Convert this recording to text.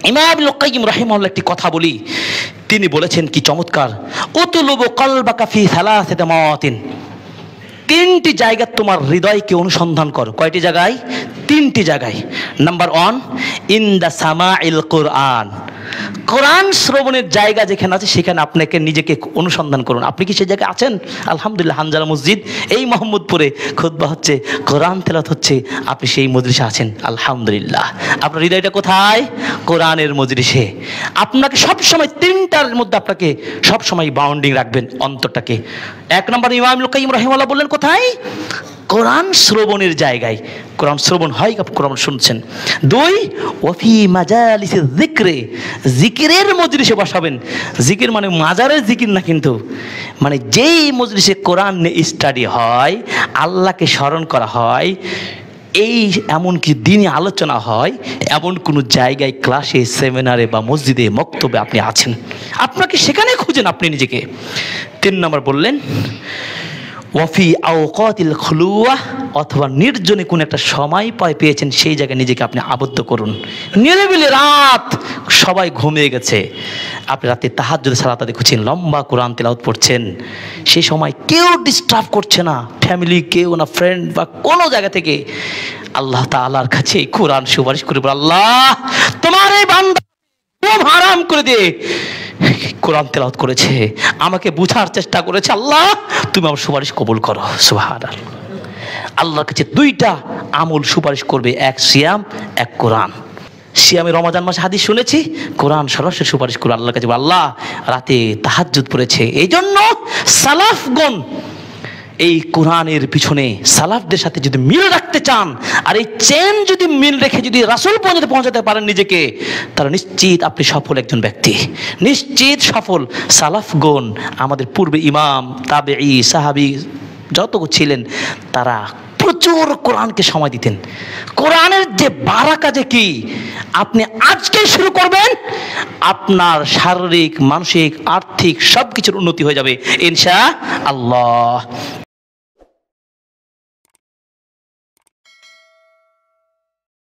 ইমাম ইবনুল কাইয়্যিম রাহিমাহুল্লাহ একটি কথা বলি, তিনি বলেছেন কি চমৎকার, উতলুবু কলবাকা ফি সালাসাতি মাওয়াতিন, তিনটি জায়গায় তোমার হৃদয়কে অনুসন্ধান করো। কয়টি জায়গায়? তিনটি জায়গায়। নাম্বার 1, ইনদা সামাইল কোরআন, কোরআন শ্রবণের জায়গা যেখানে আছে সেখানে আপনাকে নিজেকে অনুসন্ধান করুন। আপনি কি সেই জায়গায় আছেন? আলহামদুলিল্লাহ, হানজালা মসজিদ এই মোহাম্মদপুরে খুতবা হচ্ছে, কোরআন তেলাওয়াত হচ্ছে, আপনি সেই মজলিসে আছেন, আলহামদুলিল্লাহ। আপনার হৃদয়টা কোথায়? কোরআনের মজলিসে। আপনাকে সবসময় তিনটার মধ্যে আপনাকে সবসময় বাউন্ডিং রাখবেন অন্তরটাকে। 1 নম্বর ইমাম ইবনুল কাইয়্যিম রাহিমাহুল্লাহ বললেন কোথায়? কোরআন শ্রবণের জায়গায়। কোরআন শ্রবণ হয়, কোরআন শুনছেন। 2, ওয়াফি মাজালিসিজ যিকরে, জিকিরের মজলিসে বসাবেন। জিকির মানে মাজারের জিকির না, কিন্তু মানে যেই মজলিসে কোরআন স্টাডি হয়, আল্লাহকে স্মরণ করা হয়, এই এমনকি দিনে আলোচনা হয়, এমন কোনো জায়গায়, ক্লাসে, সেমিনারে বা মসজিদে, মক্তবে আপনি আছেন, আপনাকে সেখানে খুঁজেন আপনি নিজেকে। 3 নম্বর বললেন ওয়াফি আওকাতিল খুলুয়া, অথবা নির্জনে কোন একটা সময় পেয়েছেন সেই জায়গায় নিজেকে আপনি আবদ্ধ করুন। নিরিবিলি রাত, সবাই ঘুমিয়ে গেছে, আপনি রাতে তাহাজ্জুদের সালাত আদায় করছেন, লম্বা কোরআন তেলাওয়াত পড়ছেন, সেই সময় কেউ ডিস্টার্ব করছে না, ফ্যামিলি কেউ না, ফ্রেন্ড বা কোনো জায়গা থেকে। আল্লাহ তাআলার কাছে কোরআন সুপারিশ করে, আল্লাহ তোমার এই বান্দা ঘুম হারাম করে দিয়ে কোরআন তেলাওয়াত করেছে, আমাকে বুঝার চেষ্টা করেছে, আল্লাহ তুমি আমার সুপারিশ কবুল করো। সুবহানাল্লাহ। আল্লাহর কাছে 2টা আমল সুপারিশ করবে, 1 সিয়াম, 1 কোরআন। সিয়ামে রমজান মাসে হাদিস শুনেছি, কোরআন সরাসরি সুপারিশ করে আল্লাহর কাছে, আল্লাহ রাতে তাহাজ্জুদ পড়েছে। এই জন্য সালাফগণ এই কোরআনের পিছনে সালাফদের সাথে যদি মিল রাখতে চান, আর এই চেন যদি মিল রেখে যদি রাসূল পর্যন্ত পৌঁছাতে পারেন নিজেকে, তারা নিশ্চিত আপনি সফল একজন ব্যক্তি, নিশ্চিত সফল। সালাফগণ, আমাদের পূর্বে ইমাম, তাবেঈ, সাহাবী যত ছিলেন, তারা প্রচুর কোরআনকে সময় দিতেন। কোরআনের যে বারাকা যে কি, আপনি আজকে শুরু করবেন, আপনার শারীরিক, মানসিক, আর্থিক সব কিছুর উন্নতি হয়ে যাবে ইনশাআল্লাহ।